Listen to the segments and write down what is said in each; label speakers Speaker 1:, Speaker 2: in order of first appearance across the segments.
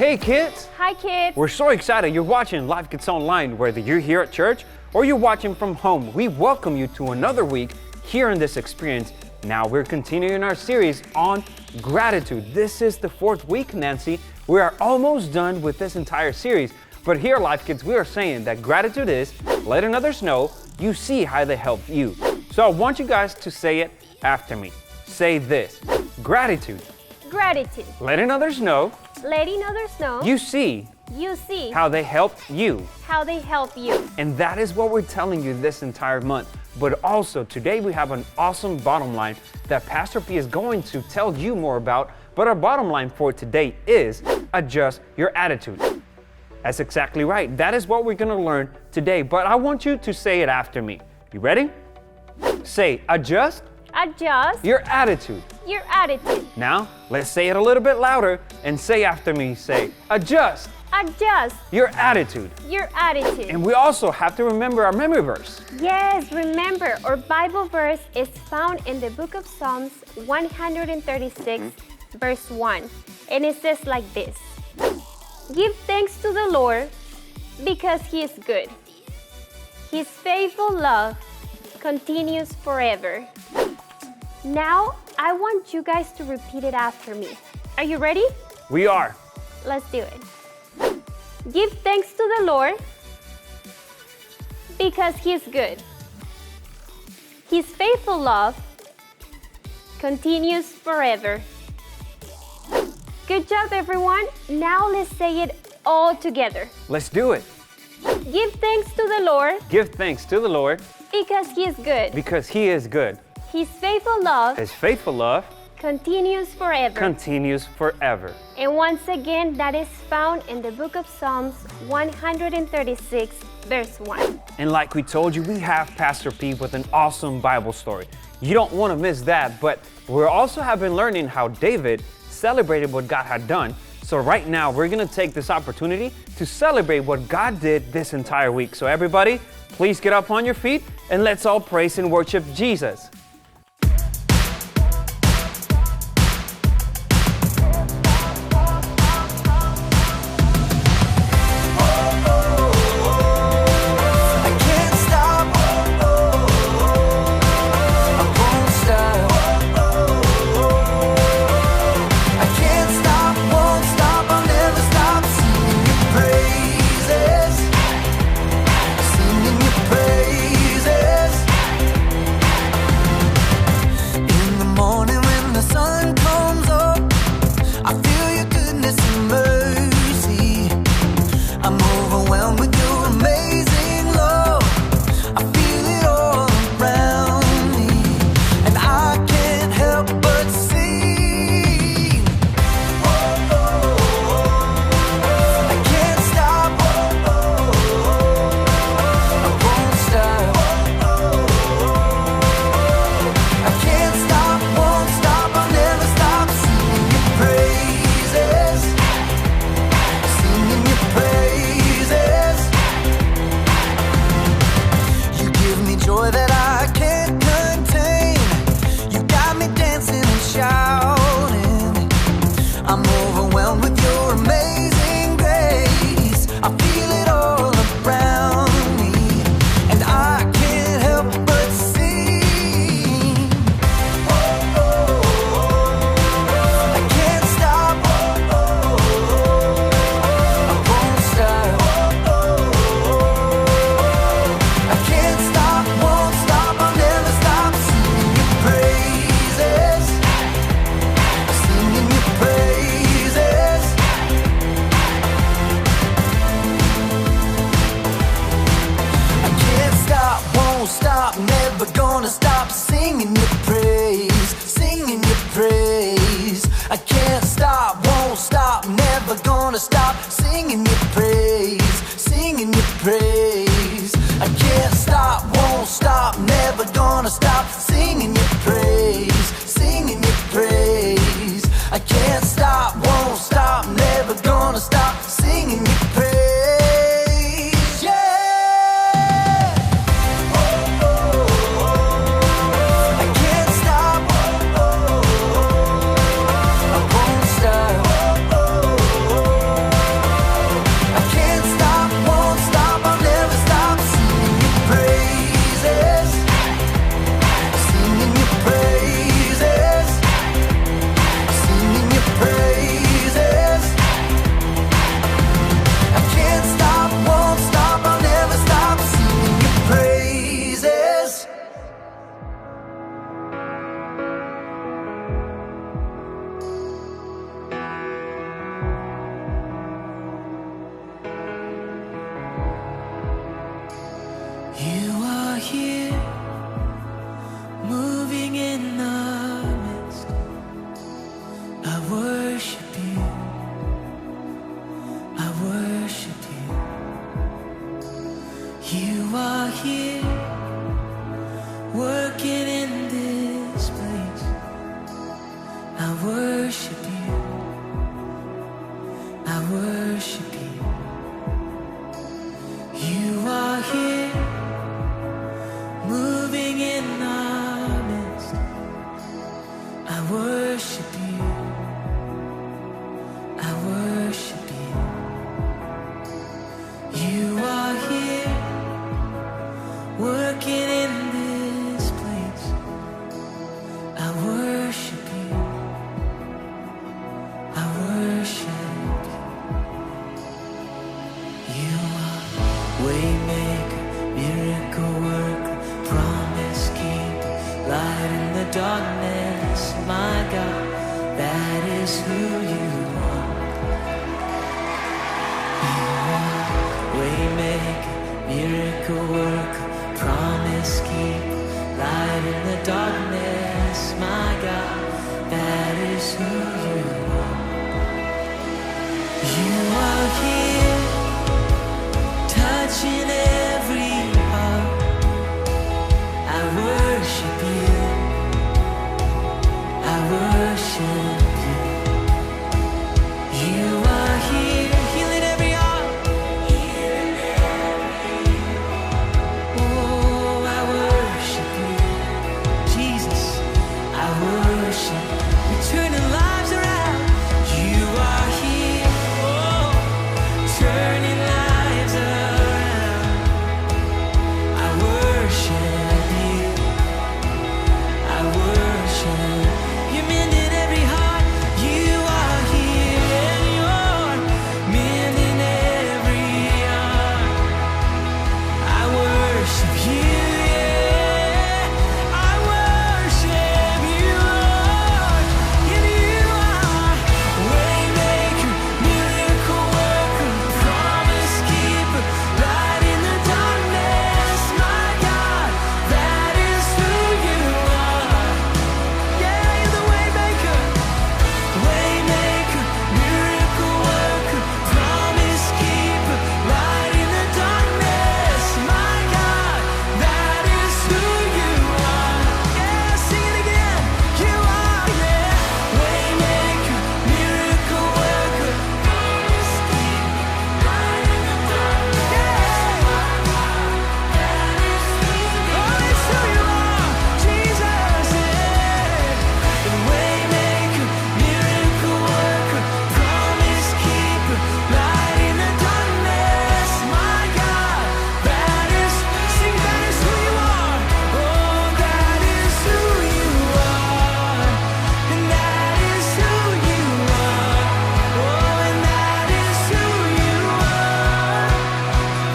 Speaker 1: Hey kids!
Speaker 2: Hi kids!
Speaker 1: We're so excited you're watching LifeKids Online, whether you're here at church or you're watching from home. We welcome you to another week here in this experience. Now we're continuing our series on gratitude. This is the fourth week, Nancy. We are almost done with this entire series. But here at LifeKids, we are saying that gratitude is letting others know you see how they help you. So I want you guys to say it after me. Say this: gratitude.
Speaker 2: Gratitude.
Speaker 1: Letting others know
Speaker 2: Letting others know
Speaker 1: you see
Speaker 2: how
Speaker 1: they help you. And that is what we're telling you this entire month. But also today we have an awesome bottom line that Pastor P is going to tell you more about. But our bottom line for today is adjust your attitude. That's exactly right. That is what we're going to learn today. But I want you to say it after me. You ready? Say adjust your attitude. Now, let's say it a little bit louder and say after me. Say adjust your attitude. And we also have to remember our memory verse.
Speaker 2: Yes, remember, our Bible verse is found in the book of Psalms 136, verse 1. And it says like this: Give thanks to the Lord because He is good. His faithful love continues forever. Now, I want you guys to repeat it after me. Are you ready?
Speaker 1: We are.
Speaker 2: Let's do it. Give thanks to the Lord because He is good. His faithful love continues forever. Good job, everyone. Now let's say it all together.
Speaker 1: Let's do it.
Speaker 2: Give thanks to the Lord.
Speaker 1: Give thanks to the Lord
Speaker 2: because He is good.
Speaker 1: because He is good.
Speaker 2: His faithful love continues forever. And once again, that is found in the book of Psalms 136, verse 1.
Speaker 1: And like we told you, we have Pastor P with an awesome Bible story. You don't want to miss that, but we also have been learning how David celebrated what God had done. So right now, we're going to take this opportunity to celebrate what God did this entire week. So everybody, please get up on your feet and let's all praise and worship Jesus.
Speaker 3: You are here, moving in our midst. I worship you. I worship you. You are here, working in this place. I worship you. I worship you. You are here, moving in our midst. I worship you. I worship you. You are here, working in this place. I worship you. I worship you. You are waymaker, miracle worker, promise keeper, light in the darkness. My God, that is who you are. You are waymaker, miracle worker, promise keeper, light in the darkness. My God, that is who you are. You are here, touching every heart. I worship you. I worship you. You are here, healing every heart. Healing every heart. Oh, I worship you, Jesus. I worship. You're turning lives around. You are here, oh, turning lives around. I worship you. I worship. You're mending every heart. You are here, and you're mending every heart. I worship you, yeah. I worship you, Lord. And you are waymaker, miracle worker, promise keeper, light in the darkness. My God, that is who you are. Yeah, you're the waymaker, waymaker, miracle worker, promise keeper, light in the darkness. My God, that is who you are. Yeah, sing it again. You are, yeah, waymaker, miracle worker, promise keeper, light in the darkness. Yeah, my God, that is who you are. Oh, it's who you are, Jesus. Yeah, waymaker, miracle worker, promise keeper, light in the darkness. My God, that is, sing, that is who you are. Oh, that is who you are. And that is who you are. Oh, and that is who you are.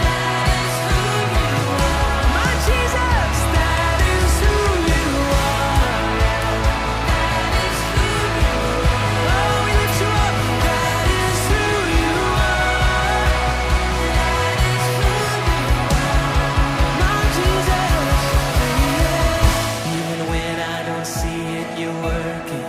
Speaker 3: That is who you are. My Jesus, that is who you are. That is who you are. Oh, we lift you up. That is who you are. That is who you are. My Jesus. Even when I don't see it, you're working.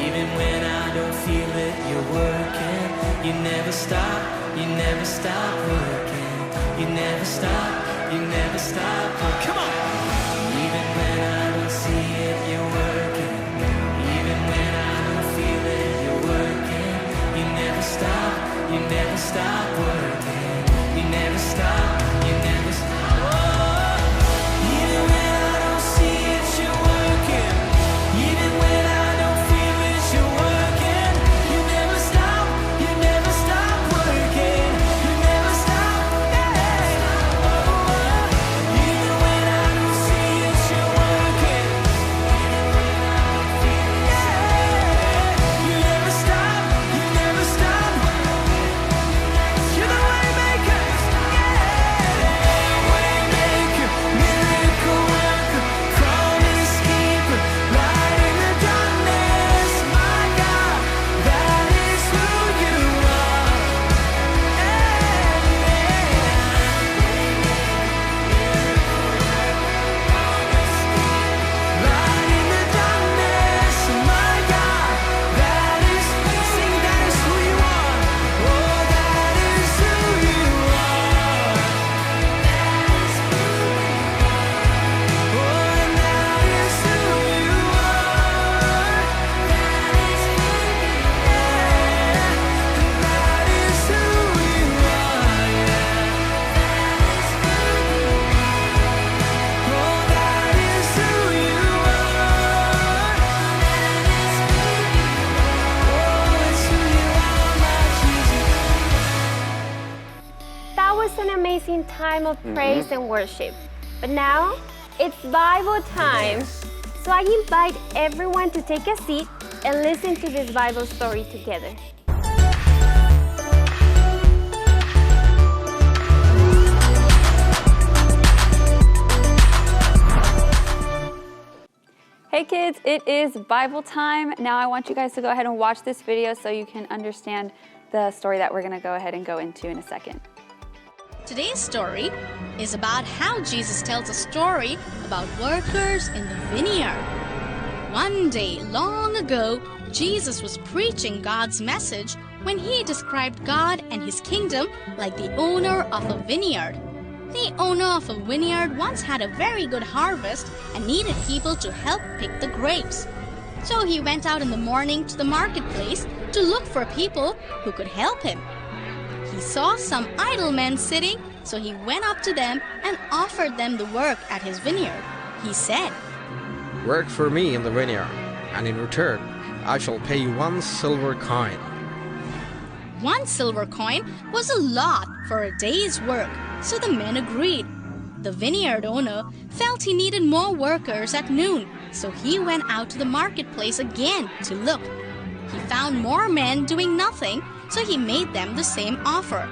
Speaker 3: Even when I don't feel it, you're working. You never stop. You never stop working. You never stop. You never stop working. Come on. Even when I don't see it, you're working. Even when I don't feel it, you're working. You never stop. You never stop working. You never stop. You never stop. Oh, even when I don't see it, you're working. Even when I don't feel it, you're working. You never stop. You never stop working. You never stop. Yeah. Oh, even when I don't see it, you're working. Yeah. You never stop. You never stop. You're the way maker. Yeah.
Speaker 2: time of praise and worship. But now, it's Bible time. So I invite everyone to take a seat and listen to this Bible story together.
Speaker 4: Hey kids, it is Bible time. Now I want you guys to go ahead and watch this video so you can understand the story that we're going to go ahead and go into in a second.
Speaker 5: Today's story is about how Jesus tells a story about workers in the vineyard. One day, long ago, Jesus was preaching God's message when he described God and his kingdom like the owner of a vineyard. The owner of a vineyard once had a very good harvest and needed people to help pick the grapes. So he went out in the morning to the marketplace to look for people who could help him. He saw some idle men sitting, so he went up to them and offered them the work at his vineyard. He said,
Speaker 6: "Work for me in the vineyard, and in return I shall pay you 1 silver coin."
Speaker 5: 1 silver coin was a lot for a day's work, so the men agreed. The vineyard owner felt he needed more workers at noon, so he went out to the marketplace again to look. He found more men doing nothing, so he made them the same offer.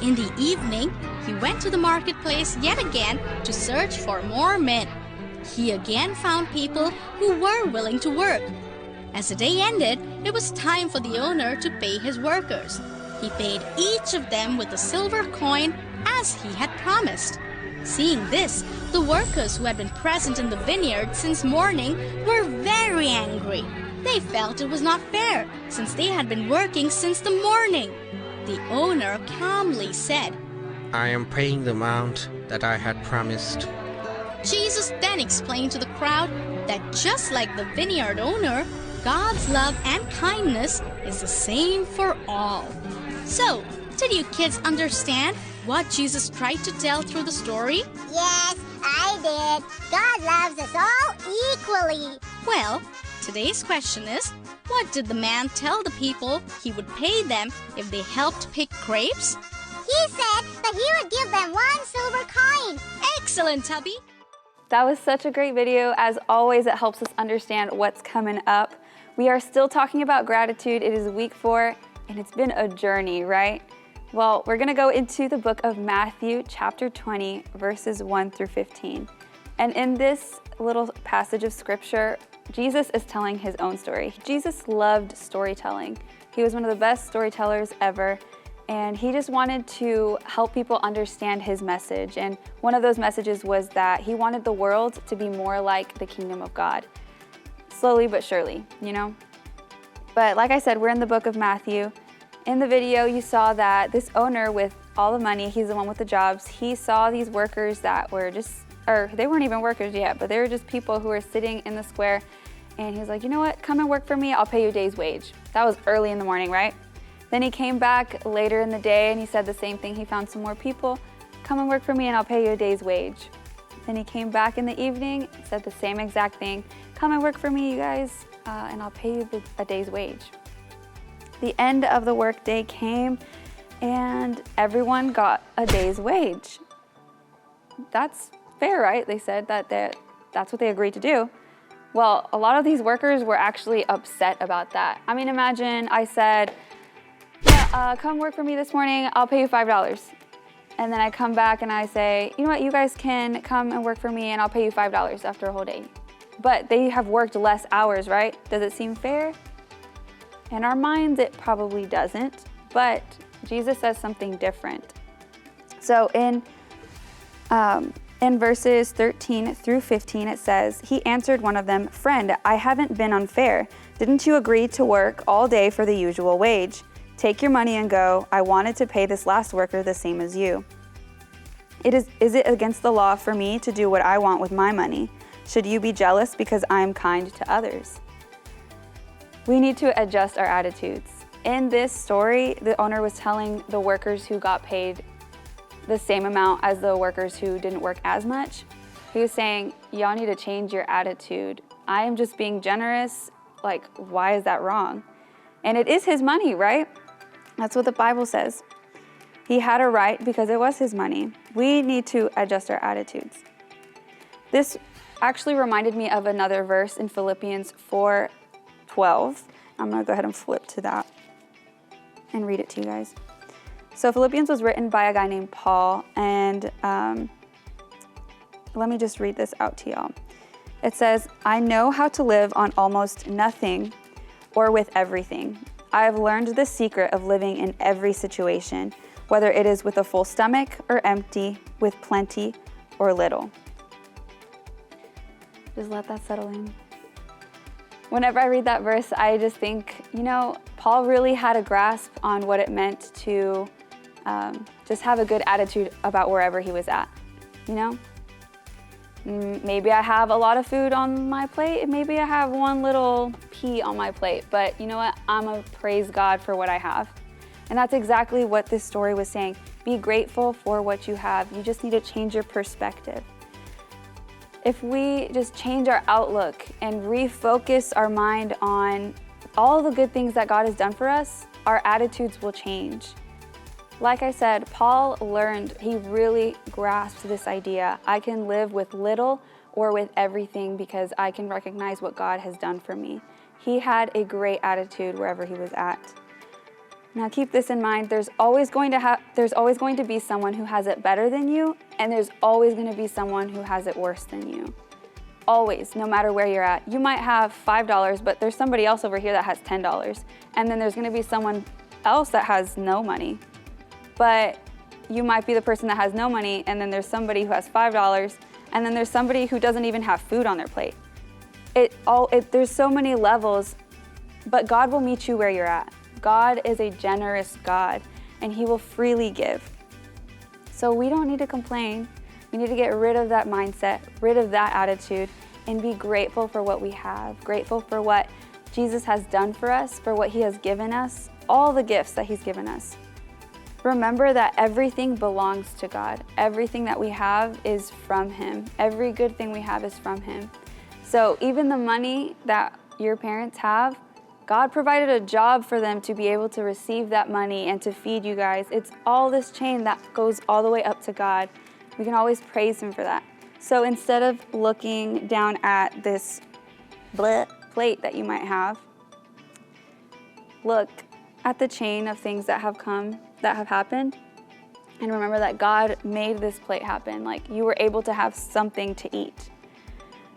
Speaker 5: In the evening, he went to the marketplace yet again to search for more men. He again found people who were willing to work. As the day ended, it was time for the owner to pay his workers. He paid each of them with a silver coin as he had promised. Seeing this, the workers who had been present in the vineyard since morning were very angry. They felt it was not fair, since they had been working since the morning. The owner calmly said,
Speaker 6: "I am paying the amount that I had promised."
Speaker 5: Jesus then explained to the crowd that just like the vineyard owner, God's love and kindness is the same for all. So, did you kids understand what Jesus tried to tell through the story?
Speaker 7: Yes, I did. God loves us all equally.
Speaker 5: Well, today's question is, what did the man tell the people he would pay them if they helped pick grapes?
Speaker 7: He said that he would give them 1 silver coin.
Speaker 5: Excellent, Tubby!
Speaker 4: That was such a great video. As always, it helps us understand what's coming up. We are still talking about gratitude. It is week 4, and it's been a journey, right? Well, we're going to go into the book of Matthew, chapter 20, verses 1 through 15. And in this little passage of scripture, Jesus is telling his own story. Jesus loved storytelling. He was one of the best storytellers ever, and he just wanted to help people understand his message. And one of those messages was that he wanted the world to be more like the kingdom of God. Slowly but surely, you know? But like I said, we're in the book of Matthew. In the video, you saw that this owner with all the money, he's the one with the jobs, he saw these workers that were they weren't even workers yet, but they were just people who were sitting in the square. And he's like, "You know what, come and work for me, I'll pay you a day's wage." That was early in the morning, right? Then he came back later in the day and he said the same thing. He found some more people, "Come and work for me and I'll pay you a day's wage." Then he came back in the evening, said the same exact thing. "Come and work for me, you guys, and I'll pay you a day's wage." The end of the workday came and everyone got a day's wage. That's fair, right? They said that's what they agreed to do. Well, a lot of these workers were actually upset about that. I mean, imagine I said, "Yeah, come work for me this morning, I'll pay you $5. And then I come back and I say, "You know what, you guys can come and work for me and I'll pay you $5 after a whole day." But they have worked less hours, right? Does it seem fair? In our minds, it probably doesn't, but Jesus says something different. So in verses 13 through 15, it says, "He answered one of them, 'Friend, I haven't been unfair. Didn't you agree to work all day for the usual wage? Take your money and go. I wanted to pay this last worker the same as you. Is it against the law for me to do what I want with my money? Should you be jealous because I am kind to others?'" We need to adjust our attitudes. In this story, the owner was telling the workers who got paid the same amount as the workers who didn't work as much. He was saying, "Y'all need to change your attitude. I am just being generous. Like, why is that wrong?" And it is his money, right? That's what the Bible says. He had a right because it was his money. We need to adjust our attitudes. This actually reminded me of another verse in Philippians 4:12. I'm going to go ahead and flip to that and read it to you guys. So Philippians was written by a guy named Paul, and let me just read this out to y'all. It says, I know how to live on almost nothing or with everything. I have learned the secret of living in every situation, whether it is with a full stomach or empty, with plenty or little. Just let that settle in. Whenever I read that verse, I just think, Paul really had a grasp on what it meant to just have a good attitude about wherever he was at, Maybe I have a lot of food on my plate, and maybe I have one little pea on my plate, but you know what? I'm gonna praise God for what I have. And that's exactly what this story was saying. Be grateful for what you have. You just need to change your perspective. If we just change our outlook and refocus our mind on all the good things that God has done for us, our attitudes will change. Like I said, Paul learned, he really grasped this idea. I can live with little or with everything because I can recognize what God has done for me. He had a great attitude wherever he was at. Now keep this in mind, there's always going to be someone who has it better than you, and there's always going to be someone who has it worse than you. Always, no matter where you're at. You might have $5, but there's somebody else over here that has $10, and then there's going to be someone else that has no money. But you might be the person that has no money, and then there's somebody who has $5, and then there's somebody who doesn't even have food on their plate. There's so many levels, but God will meet you where you're at. God is a generous God, and he will freely give. So we don't need to complain. We need to get rid of that mindset, rid of that attitude, and be grateful for what we have, grateful for what Jesus has done for us, for what he has given us, all the gifts that he's given us. Remember that everything belongs to God. Everything that we have is from him. Every good thing we have is from him. So even the money that your parents have, God provided a job for them to be able to receive that money and to feed you guys. It's all this chain that goes all the way up to God. We can always praise him for that. So instead of looking down at this plate that you might have, look at the chain of things that have happened, and remember that God made this plate happen. Like, you were able to have something to eat.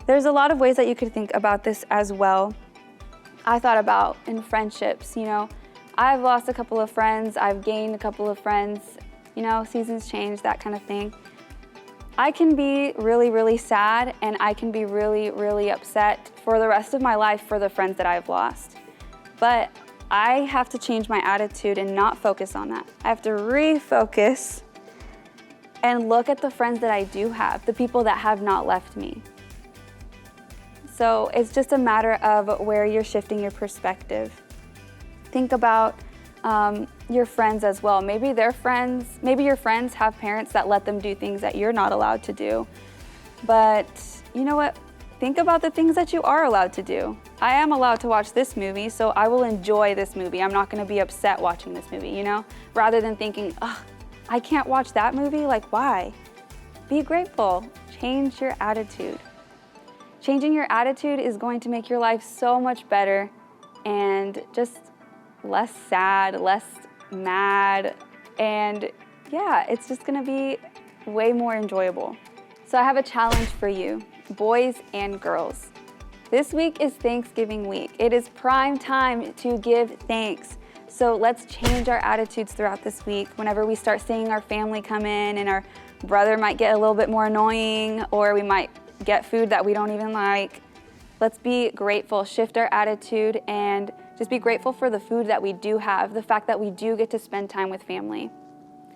Speaker 4: There's a lot of ways that you could think about this as well. I thought about in friendships, I've lost a couple of friends, I've gained a couple of friends, seasons change, that kind of thing. I can be really, really sad, and I can be really, really upset for the rest of my life for the friends that I've lost. But I have to change my attitude and not focus on that. I have to refocus and look at the friends that I do have, the people that have not left me. So it's just a matter of where you're shifting your perspective. Think about your friends as well. Maybe your friends have parents that let them do things that you're not allowed to do. But you know what? Think about the things that you are allowed to do. I am allowed to watch this movie, so I will enjoy this movie. I'm not going to be upset watching this movie, rather than thinking, I can't watch that movie. Like, why? Be grateful. Change your attitude. Changing your attitude is going to make your life so much better and just less sad, less mad, and it's just going to be way more enjoyable. So I have a challenge for you, boys and girls. This week is Thanksgiving week. It is prime time to give thanks. So let's change our attitudes throughout this week. Whenever we start seeing our family come in and our brother might get a little bit more annoying, or we might get food that we don't even like, let's be grateful, shift our attitude, and just be grateful for the food that we do have, the fact that we do get to spend time with family.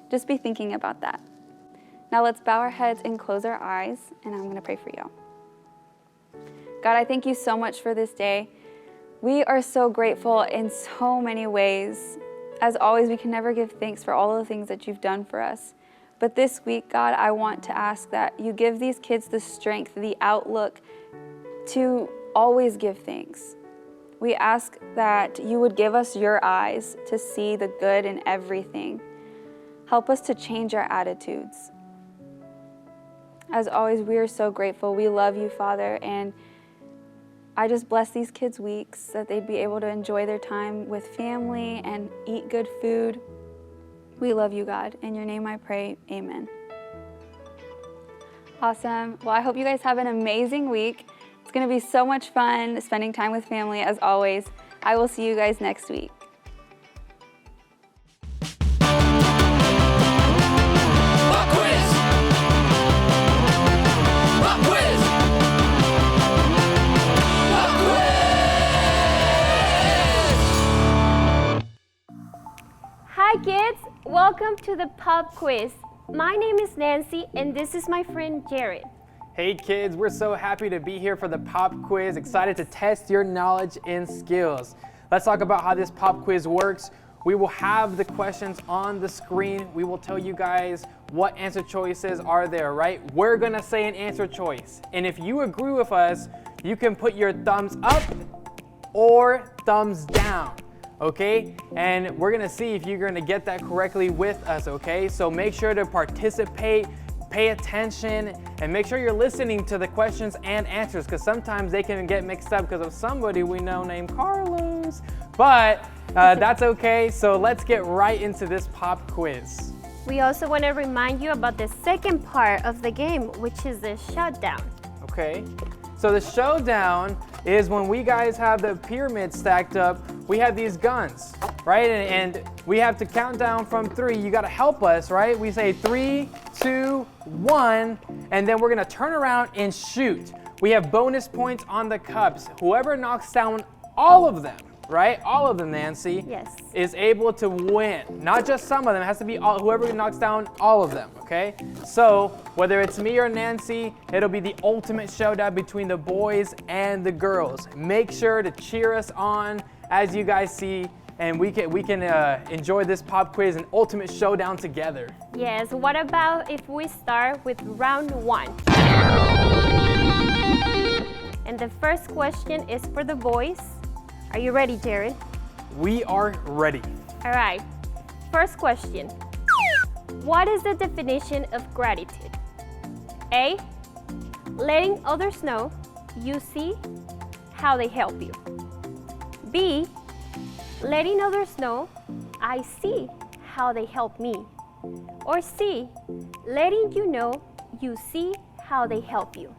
Speaker 4: Just be thinking about that. Now let's bow our heads and close our eyes, and I'm going to pray for you. God, I thank you so much for this day. We are so grateful in so many ways. As always, we can never give thanks for all of the things that you've done for us. But this week, God, I want to ask that you give these kids the strength, the outlook to always give thanks. We ask that you would give us your eyes to see the good in everything. Help us to change our attitudes. As always, we are so grateful. We love you, Father, and I just bless these kids' weeks that they'd be able to enjoy their time with family and eat good food. We love you, God. In your name I pray, amen. Awesome. Well, I hope you guys have an amazing week. It's going to be so much fun spending time with family as always. I will see you guys next week.
Speaker 2: Hi kids, welcome to the pop quiz. My name is Nancy and this is my friend Jared.
Speaker 8: Hey kids, we're so happy to be here for the pop quiz, excited to test your knowledge and skills. Let's talk about how this pop quiz works. We will have the questions on the screen. We will tell you guys what answer choices are there, right? We're gonna say an answer choice. And if you agree with us, you can put your thumbs up or thumbs down. Okay, and we're gonna see if you're gonna get that correctly with us, okay? So make sure to participate, pay attention, and make sure you're listening to the questions and answers, because sometimes they can get mixed up because of somebody we know named Carlos. But that's okay, so let's get right into this pop quiz.
Speaker 2: We also want to remind you about the second part of the game, which is the shutdown.
Speaker 8: Okay, so the showdown is when we guys have the pyramid stacked up, we have these guns, right? And we have to count down from 3. You gotta help us, right? We say 3, 2, 1, and then we're gonna turn around and shoot. We have bonus points on the cups. Whoever knocks down all of them, right? All of them, Nancy,
Speaker 2: Yes.
Speaker 8: is able to win. Not just some of them, it has to be all, whoever knocks down all of them, okay? So whether it's me or Nancy, it'll be the ultimate showdown between the boys and the girls. Make sure to cheer us on as you guys see, and we can enjoy this pop quiz and ultimate showdown together.
Speaker 2: Yes, what about if we start with round 1? And the first question is for the boys. Are you ready, Jared?
Speaker 8: We are ready.
Speaker 2: All right. First question. What is the definition of gratitude? A, letting others know you see how they help you. B, letting others know I see how they help me. Or C, letting you know you see how they help you.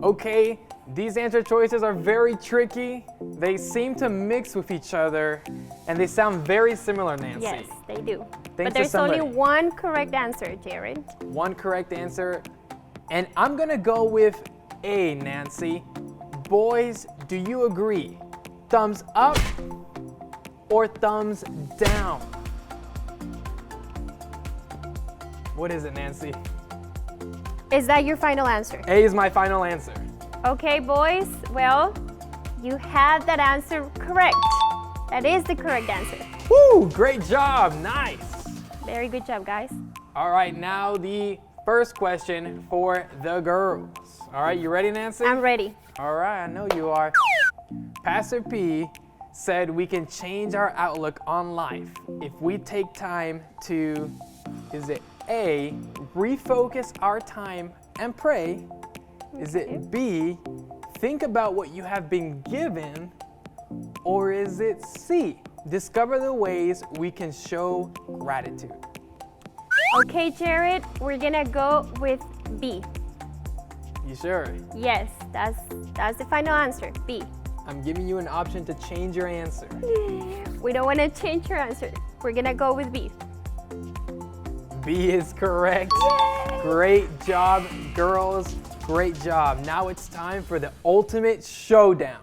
Speaker 8: Okay, these answer choices are very tricky. They seem to mix with each other, and they sound very similar, Nancy.
Speaker 2: Yes, they do.
Speaker 8: Thanks
Speaker 2: But
Speaker 8: to
Speaker 2: there's only
Speaker 8: somebody.
Speaker 2: one correct answer, Jared.
Speaker 8: One correct answer, and I'm gonna go with A, Nancy. Boys, do you agree? Thumbs up or thumbs down? What is it, Nancy?
Speaker 2: Is that your final answer?
Speaker 8: A is my final answer.
Speaker 2: Okay, boys. Well, you had that answer correct. That is the correct answer.
Speaker 8: Woo, great job, nice.
Speaker 2: Very good job, guys.
Speaker 8: All right, now the first question for the girls. All right, you ready, Nancy?
Speaker 2: I'm ready.
Speaker 8: All right, I know you are. Pastor P said we can change our outlook on life if we take time to, is it A, refocus our time and pray? Is it B, think about what you have been given? Or is it C, discover the ways we can show gratitude?
Speaker 2: Okay, Jared, we're gonna go with B.
Speaker 8: You sure?
Speaker 2: Yes, that's the final answer, B.
Speaker 8: I'm giving you an option to change your answer.
Speaker 2: We don't want to change your answer. We're gonna go with B.
Speaker 8: B is correct.
Speaker 2: Yay!
Speaker 8: Great job, girls. Great job. Now it's time for the ultimate showdown.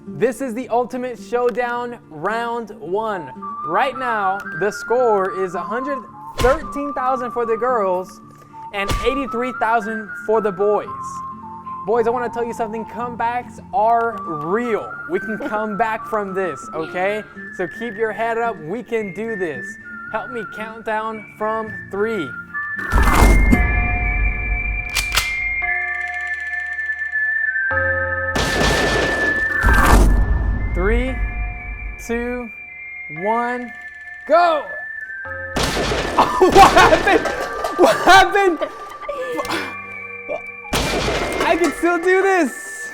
Speaker 8: This is the ultimate showdown, round 1. Right now, the score is 113,000 for the girls and 83,000 for the boys. Boys, I want to tell you something. Comebacks are real. We can come back from this, okay? So keep your head up. We can do this. Help me count down from 3. 2. 3, 2, 1, go! Oh, what happened? What happened? I can still do this.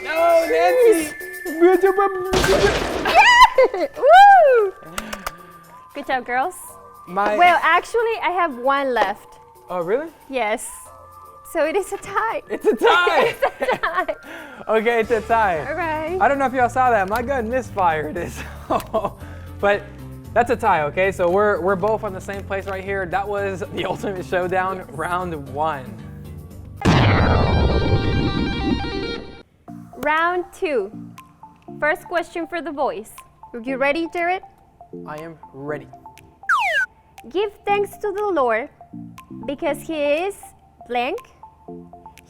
Speaker 8: No, Nancy.
Speaker 2: Woo! Good job, girls. Well, actually, I have one left.
Speaker 8: Oh, really?
Speaker 2: Yes. So it is a tie.
Speaker 8: It's a tie.
Speaker 2: It's a tie.
Speaker 8: Okay, it's a tie.
Speaker 2: All right.
Speaker 8: I don't know if y'all saw that. My gun misfired. But that's a tie, okay? So we're both on the same place right here. That was the Ultimate Showdown, round 1.
Speaker 2: Round 2. First question for the boys. Are you ready, Jared?
Speaker 8: I am ready.
Speaker 2: Give thanks to the Lord because He is blank.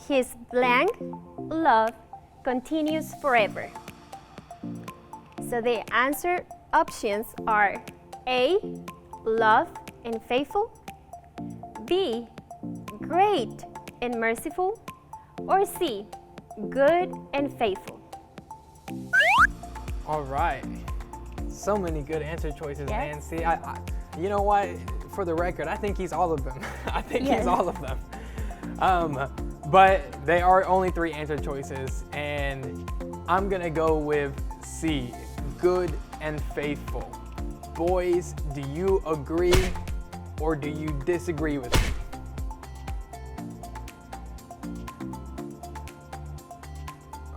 Speaker 2: His blank love continues forever. So the answer options are A, love and faithful, B, great and merciful, or C, good and faithful.
Speaker 8: All right. So many good answer choices,
Speaker 2: Yes.
Speaker 8: Nancy. You know what? For the record, I think he's all of them. I think
Speaker 2: Yes.
Speaker 8: he's all of them. But they are only 3 answer choices, and I'm gonna go with C, good and faithful. Boys, do you agree or do you disagree with me?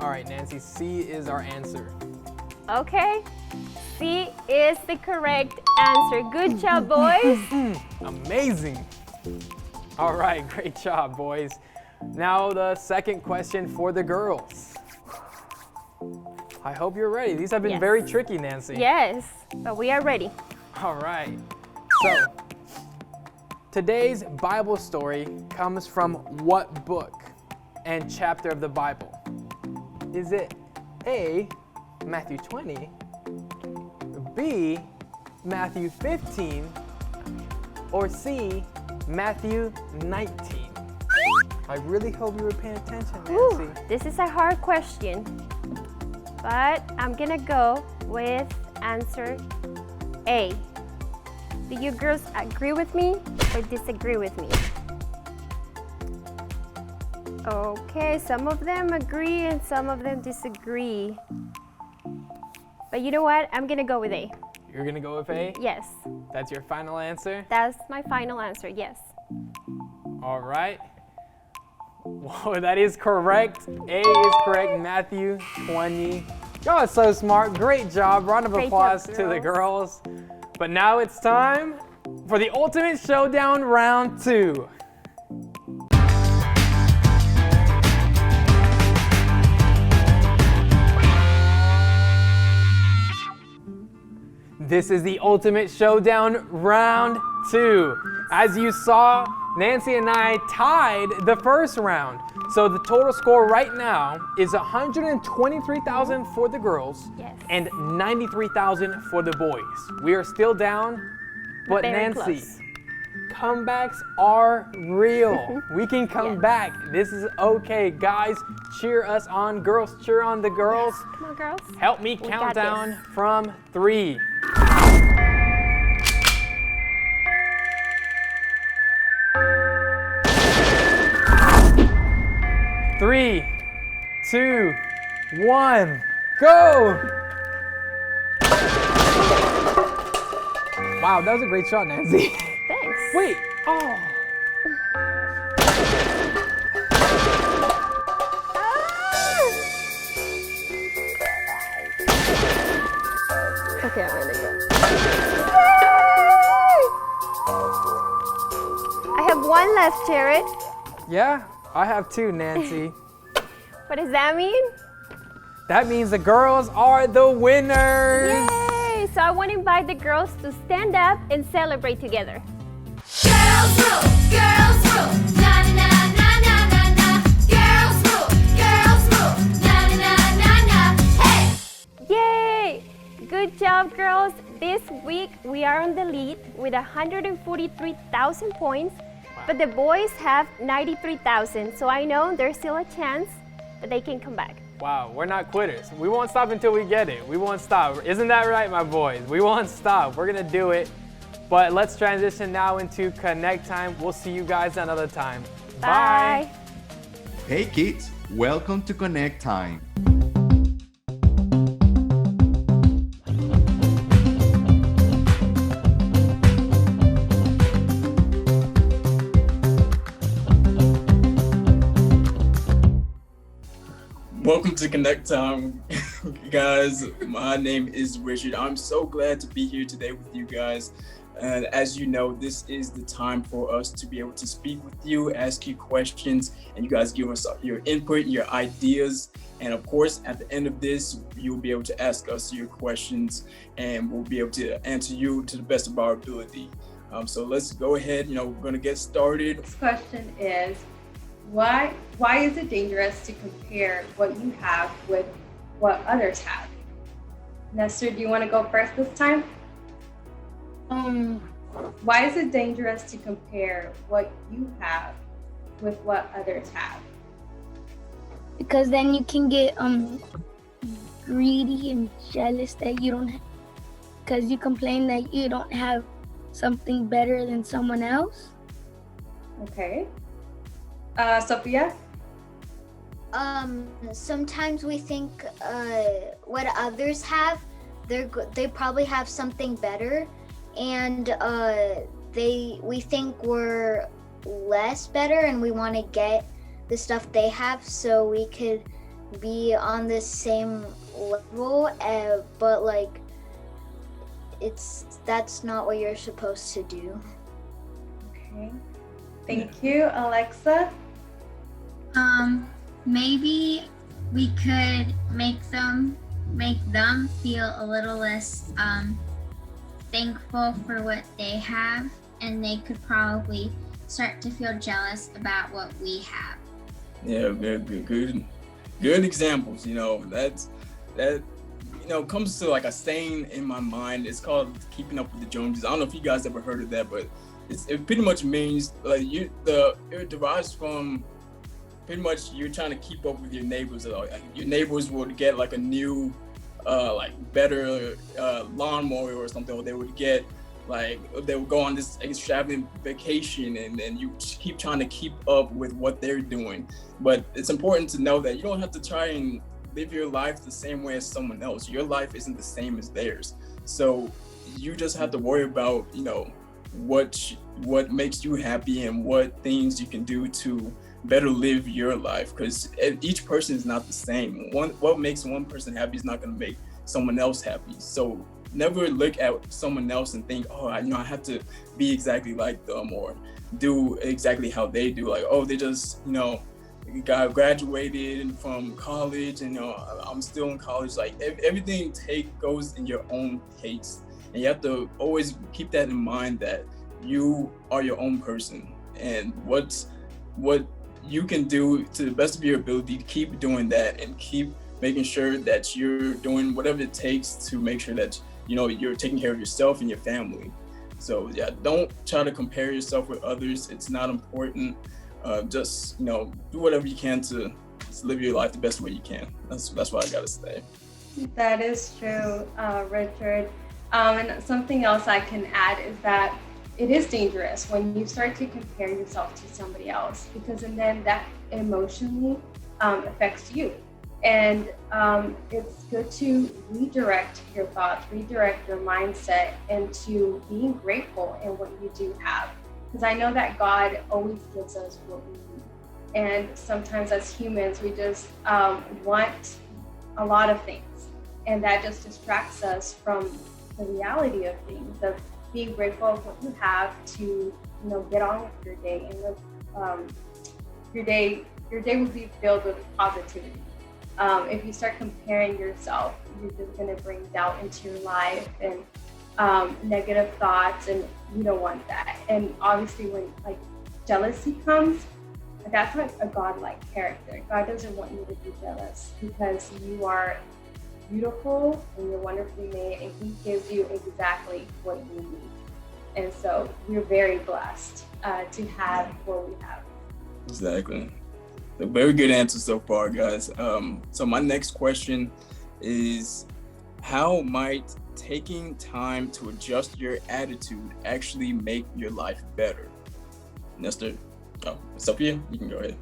Speaker 8: All right, Nancy, C is our answer.
Speaker 2: Okay, C is the correct answer. Good job, boys.
Speaker 8: Amazing. All right, great job, boys. Now the second question for the girls. I hope you're ready. These have been
Speaker 2: Yes.
Speaker 8: very tricky, Nancy.
Speaker 2: Yes, but we are ready.
Speaker 8: All right. So, today's Bible story comes from what book and chapter of the Bible? Is it A, Matthew 20, B, Matthew 15, or C, Matthew 19? I really hope you were paying attention, Nancy.
Speaker 2: Ooh, this is a hard question, but I'm gonna go with answer A. Do you girls agree with me or disagree with me? Okay, some of them agree and some of them disagree. But you know what? I'm gonna go with A.
Speaker 8: You're gonna go with A?
Speaker 2: Yes,
Speaker 8: That's your final answer?
Speaker 2: that's my final answer, yes.
Speaker 8: All right. Whoa, that is correct. A is correct. Matthew 20. Y'all are so smart. Great job. Round of
Speaker 2: Great
Speaker 8: applause
Speaker 2: job,
Speaker 8: to the
Speaker 2: girls.
Speaker 8: girls. But now it's time for the Ultimate Showdown round 2. This is the Ultimate Showdown round 2. As you saw, Nancy and I tied the first round. So the total score right now is 123,000 for the girls
Speaker 2: Yes.
Speaker 8: and 93,000 for the boys. We are still down, but
Speaker 2: Very
Speaker 8: Nancy,
Speaker 2: close.
Speaker 8: comebacks are real. We can come
Speaker 2: Yes.
Speaker 8: back. This is okay. Guys, cheer us on. Girls, cheer on the girls.
Speaker 2: Come on, girls.
Speaker 8: Help me
Speaker 2: We
Speaker 8: count
Speaker 2: got
Speaker 8: down
Speaker 2: this.
Speaker 8: from 3. 3, 2, 1, go! Wow, that was a great shot, Nancy.
Speaker 2: Thanks.
Speaker 8: Wait, oh.
Speaker 2: Okay, I'm gonna go. I have one left, Jared.
Speaker 8: Yeah, I have 2, Nancy.
Speaker 2: What does that mean?
Speaker 8: That means the girls are the winners.
Speaker 2: Yay! So I want to invite the girls to stand up and celebrate together.
Speaker 3: Girls rule, na na na na na na na. Girls rule, na na na na na. Hey!
Speaker 2: Yay! Good job, girls. This week we are on the lead with 143,000 points.
Speaker 8: Wow.
Speaker 2: But the boys have 93,000, so I know there's still a chance that they can come back.
Speaker 8: Wow, we're not quitters. We won't stop until we get it. We won't stop. Isn't that right, my boys? We won't stop. We're gonna do it. But let's transition now into Connect time. We'll see you guys another time.
Speaker 2: Bye.
Speaker 9: Hey kids, welcome to Connect Time.
Speaker 10: Welcome to Connect Time, guys. My name is Richard. I'm so glad to be here today with you guys. And as you know, this is the time for us to be able to speak with you, ask you questions, and you guys give us your input, your ideas. And of course, at the end of this, you'll be able to ask us your questions and we'll be able to answer you to the best of our ability. So let's go ahead, we're gonna get started.
Speaker 11: This question is, why is it dangerous to compare what you have with what others have? Nestor, do you want to go first this time? Why is it dangerous to compare what you have with what others have?
Speaker 12: Because then you can get greedy and jealous that you don't have, because you complain that you don't have something better than someone else.
Speaker 11: Okay. Sophia?
Speaker 7: Sometimes we think what others have, they probably have something better, and we think we're less better, and we want to get the stuff they have so we could be on the same level, but like that's not what you're supposed to do.
Speaker 11: Okay. Thank you. Alexa?
Speaker 13: Maybe we could make them feel a little less thankful for what they have, and they could probably start to feel jealous about what we have.
Speaker 10: Yeah, good examples. That comes to like a saying in my mind. It's called keeping up with the Joneses. I don't know if you guys ever heard of that, but it pretty much means like it derives from pretty much you're trying to keep up with your neighbors. Your neighbors would get like a new better lawnmower or something, or they would get they would go on this extravagant vacation, and you keep trying to keep up with what they're doing. But it's important to know that you don't have to try and live your life the same way as someone else. Your life isn't the same as theirs. So you just have to worry about what makes you happy and what things you can do to better live your life, because each person is not the same. What makes one person happy is not going to make someone else happy. So never look at someone else and think, oh, I have to be exactly like them or do exactly how they do. Like, oh, they just got graduated from college and I'm still in college. Like everything goes in your own pace, and you have to always keep that in mind, that you are your own person, and what you can do to the best of your ability to keep doing that, and keep making sure that you're doing whatever it takes to make sure that you're taking care of yourself and your family. So yeah, don't try to compare yourself with others. It's not important. Just do whatever you can to live your life the best way you can. That's what I gotta say.
Speaker 11: That is true, Richard. And something else I can add is that it is dangerous when you start to compare yourself to somebody else, because then that emotionally affects you. And it's good to redirect your thoughts, redirect your mindset into being grateful in what you do have. Because I know that God always gives us what we need. And sometimes as humans, we just want a lot of things. And that just distracts us from the reality of things, of being grateful for what you have to, get on with your day, and your day will be filled with positivity. If you start comparing yourself, you're just going to bring doubt into your life and negative thoughts, and you don't want that. And obviously when jealousy comes, that's not a God-like character. God doesn't want you to be jealous, because you are beautiful and you're wonderfully made, and He gives you exactly what you need. And so we're very blessed to have what we have.
Speaker 10: Exactly. A very good answer so far, guys. So my next question is, how might taking time to adjust your attitude actually make your life better? Nestor, Sophia, you can go ahead.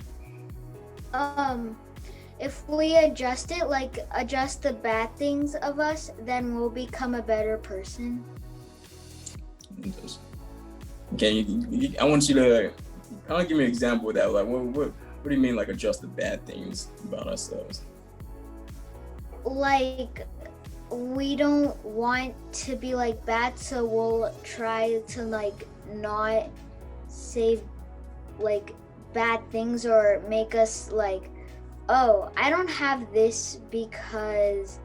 Speaker 7: If we adjust it, like adjust the bad things of us, then we'll become a better person.
Speaker 10: Okay, I want you to kind of give me an example of that. Like, what do you mean, like, adjust the bad things about ourselves?
Speaker 7: Like, we don't want to be like bad, so we'll try to like not say like bad things or make us like, oh, I don't have this because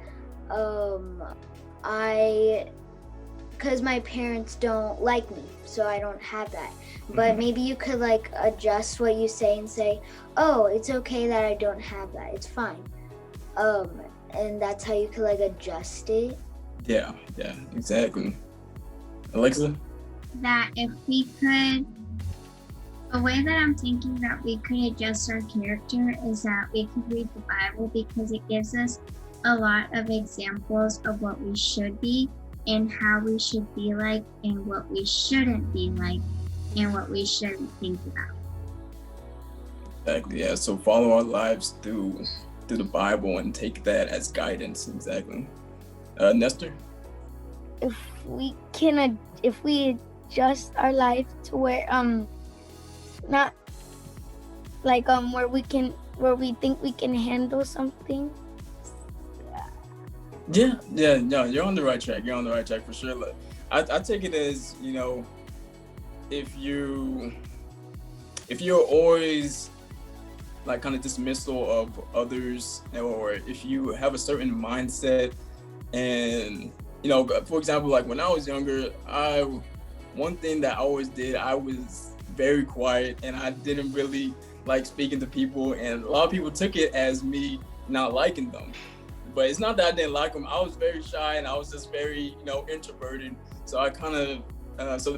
Speaker 7: because my parents don't like me, so I don't have that. But maybe you could like adjust what you say and say, oh, it's okay that I don't have that, it's fine. And that's how you could like adjust it. Yeah,
Speaker 10: exactly. Alexa?
Speaker 13: That if we could, a way that I'm thinking that we could adjust our character is that we could read the Bible, because it gives us a lot of examples of what we should be and how we should be like, and what we shouldn't be like, and what we shouldn't think about.
Speaker 10: Exactly, yeah. So follow our lives through the Bible and take that as guidance. Exactly. Nestor?
Speaker 12: If we adjust our life to where not like where we think we can handle something.
Speaker 10: Yeah, no, you're on the right track. You're on the right track for sure. Look, I take it as, you know, if you're always like kind of dismissal of others, or if you have a certain mindset, and you know, for example, like when I was younger, one thing that I always did, I was very quiet and I didn't really like speaking to people, and a lot of people took it as me not liking them. But it's not that I didn't like them. I was very shy and I was just very, you know, introverted. So I kind of,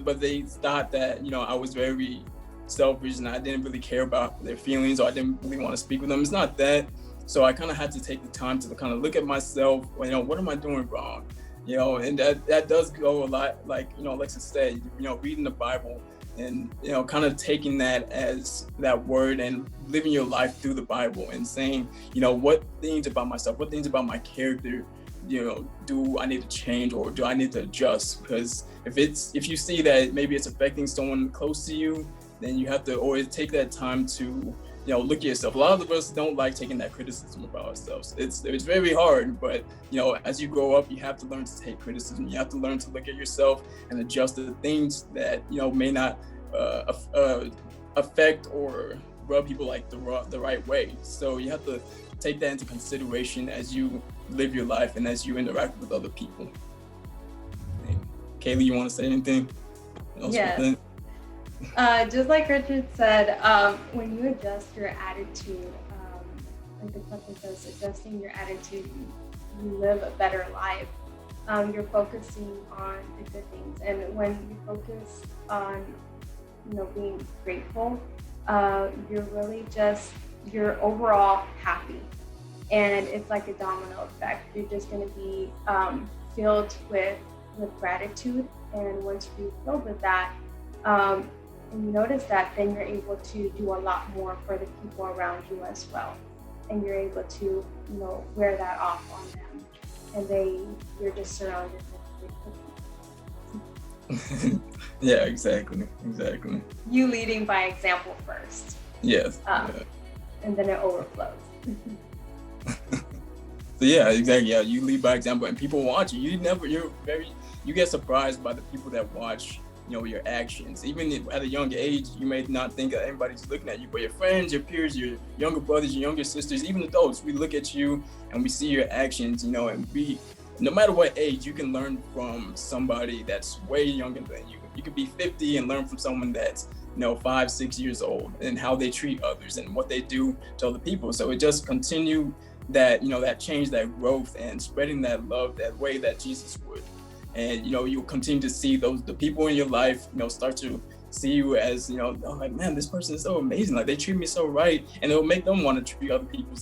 Speaker 10: but they thought that, you know, I was very selfish and I didn't really care about their feelings, or I didn't really want to speak with them. It's not that. So I kind of had to take the time to kind of look at myself, you know, what am I doing wrong? You know, and that does go a lot, like, you know, Alexa said, you know, reading the Bible and, you know, kind of taking that as that word and living your life through the Bible and saying, you know, what things about myself, what things about my character, you know, do I need to change, or do I need to adjust? Because if you see that maybe it's affecting someone close to you, then you have to always take that time to, you know, look at yourself. A lot of us don't like taking that criticism about ourselves. It's very hard, but, you know, as you grow up, you have to learn to take criticism. You have to learn to look at yourself and adjust the things that, you know, may not affect or rub people like the right way. So you have to take that into consideration as you live your life and as you interact with other people. Kaylee, you want to say anything else?
Speaker 11: Yes. Just like Richard said, when you adjust your attitude, like the question says, adjusting your attitude, you live a better life. You're focusing on the good things, and when you focus on, you know, being grateful, you're really you're overall happy, and it's like a domino effect. You're just going to be filled with gratitude, and once you're filled with that, and you notice that, then you're able to do a lot more for the people around you as well. And you're able to, you know, wear that off on them. And you're just surrounded with people.
Speaker 10: Yeah, exactly.
Speaker 11: You leading by example first.
Speaker 10: Yes.
Speaker 11: And then it overflows.
Speaker 10: So yeah, exactly. Yeah, you lead by example, and people watch you. You get surprised by the people that watch, you know, your actions. Even at a young age, you may not think that anybody's looking at you, but your friends, your peers, your younger brothers, your younger sisters, even adults, we look at you and we see your actions, you know, and no matter what age, you can learn from somebody that's way younger than you. You could be 50 and learn from someone that's, you know, 5-6 years old, and how they treat others and what they do to other people. So it just continue that, you know, that change, that growth, and spreading that love that way that Jesus would. and you'll continue to see the people in your life start to see you as oh, like, man, this person is so amazing, like they treat me so right, and it'll make them want to treat other people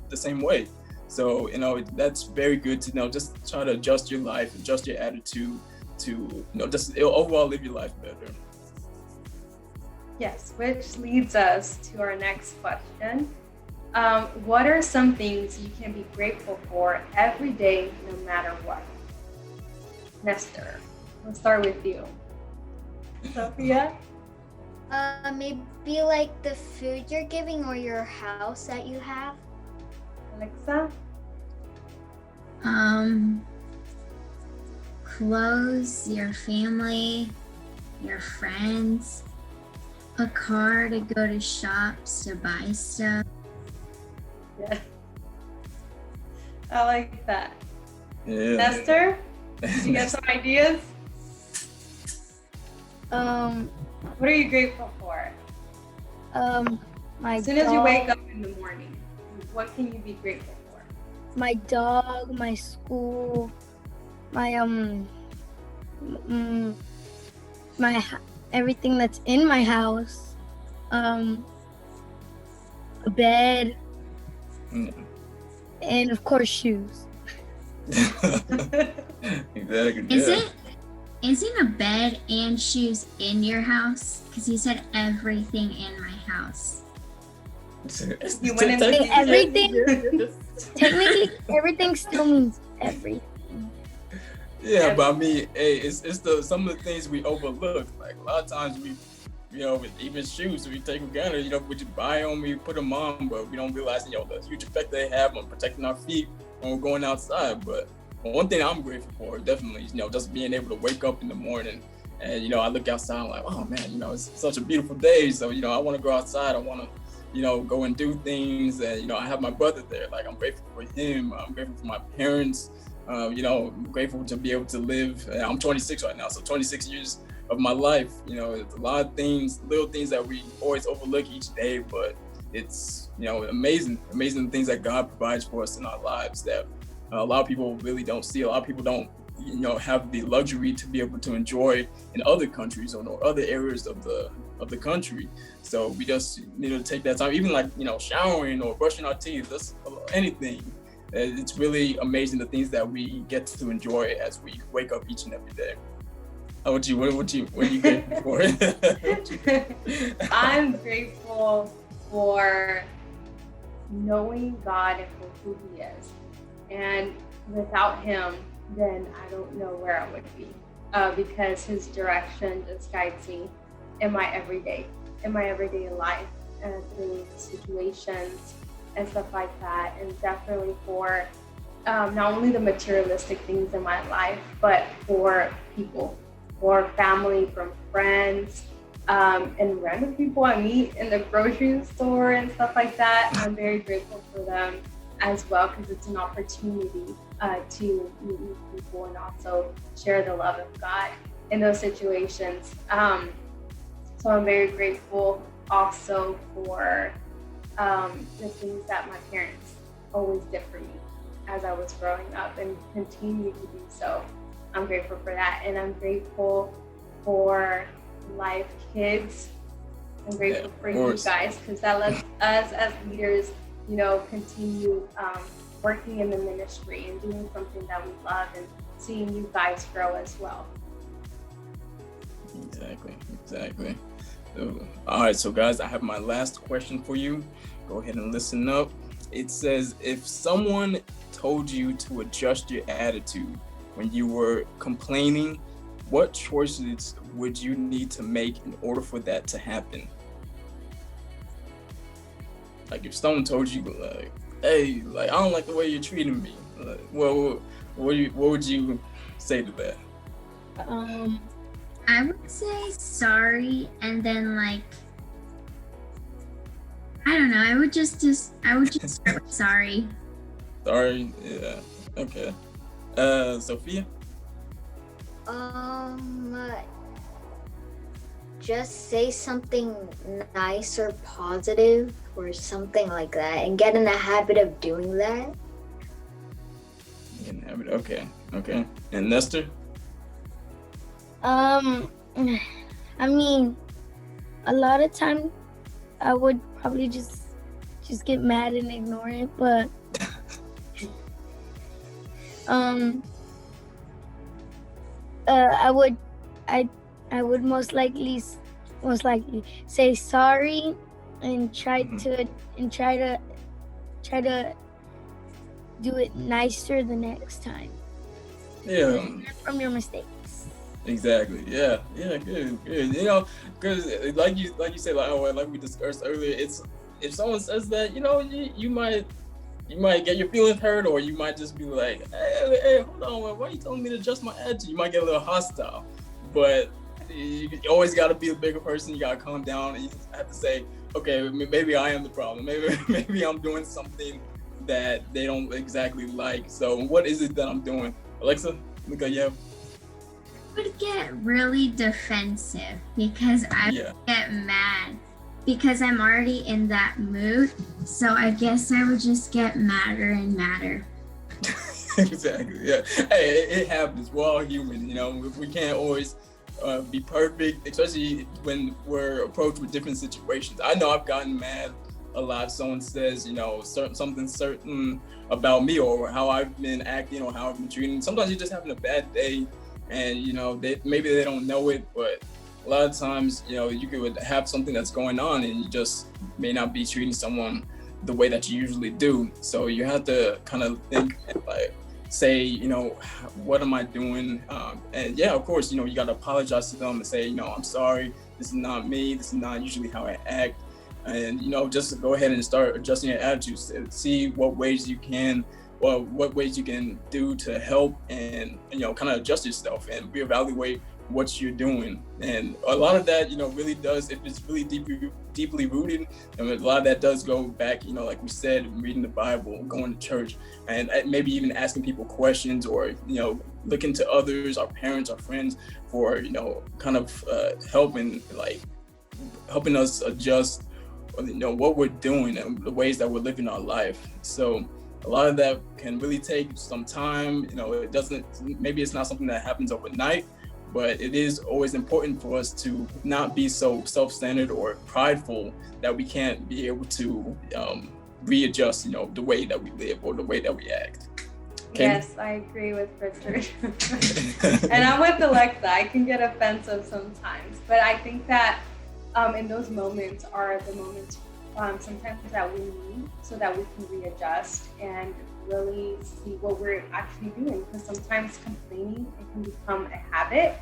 Speaker 10: the same way. So that's very good to just try to adjust your life, adjust your attitude to just overall live your life better.
Speaker 11: Yes, which leads us to our next question. What are some things you can be grateful for every day, no matter what? Nestor, let's start with you. Sophia?
Speaker 7: Maybe like the food you're giving or your house that you have.
Speaker 11: Alexa?
Speaker 13: Clothes, your family, your friends, a car to go to shops to buy stuff.
Speaker 11: Yeah. I like that.
Speaker 10: Yeah.
Speaker 11: Nestor? You got some ideas? What are you grateful for?
Speaker 12: My
Speaker 11: As soon as you wake up in the morning, what can you be grateful for?
Speaker 12: My dog, my school, my everything that's in my house, a bed, and of course shoes.
Speaker 10: Exactly.
Speaker 13: Isn't a bed and shoes in your house? Because you said everything in my house.
Speaker 11: You went in
Speaker 12: everything. Technically, everything still means everything.
Speaker 10: Yeah, but I mean, hey, it's some of the things we overlook. Like a lot of times we, with even shoes, we take for granted. We just buy them, we put them on, but we don't realize, the huge effect they have on protecting our feet when we're going outside. But one thing I'm grateful for definitely is, just being able to wake up in the morning and, I look outside, I'm like, oh man, it's such a beautiful day. So, I want to go outside. I want to, go and do things. And, I have my brother there. Like, I'm grateful for him. I'm grateful for my parents. I'm grateful to be able to live. I'm 26 right now, so 26 years of my life. It's a lot of things, little things that we always overlook each day, but it's, amazing things that God provides for us in our lives that a lot of people really don't see. A lot of people don't, have the luxury to be able to enjoy in other countries or other areas of the country. So we just need to take that time, even like, showering or brushing our teeth, just anything. It's really amazing the things that we get to enjoy as we wake up each and every day. How about you? What are you grateful for?
Speaker 11: I'm grateful for knowing God and for who He is. And without Him, then I don't know where I would be, because His direction just guides me in my everyday life and through situations and stuff like that. And definitely for not only the materialistic things in my life, but for people, for family, from friends, and random people I meet in the grocery store and stuff like that. I'm very grateful for them as well, because it's an opportunity to meet new people and also share the love of God in those situations. So I'm very grateful also for the things that my parents always did for me as I was growing up and continue to do so. I'm grateful for that, and I'm grateful for LifeKids. I'm grateful for you guys, because that lets us as leaders, continue working in the ministry and doing something that we love and seeing you guys grow as well.
Speaker 10: Exactly. All right, so guys, I have my last question for you. Go ahead and listen up. It says, if someone told you to adjust your attitude when you were complaining, what choices would you need to make in order for that to happen? Like if someone told you, like, hey, like, I don't like the way you're treating me, what would you say to that?
Speaker 13: I would say sorry, and then I don't know, I would just start with sorry.
Speaker 10: Sorry, yeah, okay. Sophia?
Speaker 7: Just say something nice or positive or something like that, and get in the habit of doing that.
Speaker 10: Okay. And Nestor?
Speaker 12: I mean, a lot of time I would probably just get mad and ignore it, but I would most likely say sorry and try to do it nicer the next time.
Speaker 10: Yeah.
Speaker 12: Learn from your mistakes.
Speaker 10: Exactly. Yeah. Good. You know, because like you said, like we discussed earlier, it's if someone says that, you know, you might get your feelings hurt, or you might just be like, hey, hold on, why are you telling me to adjust my attitude? You might get a little hostile, but you always got to be the bigger person. You got to calm down, and you have to say, okay, maybe I am the problem. Maybe I'm doing something that they don't exactly like. So what is it that I'm doing? Alexa, look at you.
Speaker 13: Would get really defensive because I would get mad because I'm already in that mood. So I guess I would just get madder and madder.
Speaker 10: Exactly. Yeah. Hey, it happens. We're all human. You know, we can't always be perfect, especially when we're approached with different situations. I know I've gotten mad a lot. Someone says, you know, something certain about me or how I've been acting or how I've been treating. Sometimes you're just having a bad day. And, you know, maybe they don't know it, but a lot of times, you know, you could have something that's going on and you just may not be treating someone the way that you usually do. So you have to kind of think and like say, you know, what am I doing? And yeah, of course, you know, you got to apologize to them and say, you know, I'm sorry. This is not me. This is not usually how I act. And, you know, just go ahead and start adjusting your attitudes and see what ways you can do to help and, you know, kind of adjust yourself and reevaluate what you're doing. And a lot of that, you know, really does, if it's really deeply rooted, and a lot of that does go back, you know, like we said, reading the Bible, going to church, and maybe even asking people questions, or, you know, looking to others, our parents, our friends, for, you know, kind of helping us adjust, you know, what we're doing and the ways that we're living our life. So a lot of that can really take some time. You know, maybe it's not something that happens overnight, but it is always important for us to not be so self-centered or prideful that we can't be able to readjust, you know, the way that we live or the way that we act. Okay?
Speaker 11: Yes, I agree with Richard. And I'm with Alexa. I can get offensive sometimes, but I think that in those moments are the moments sometimes that we need so that we can readjust and really see what we're actually doing. Because sometimes complaining, it can become a habit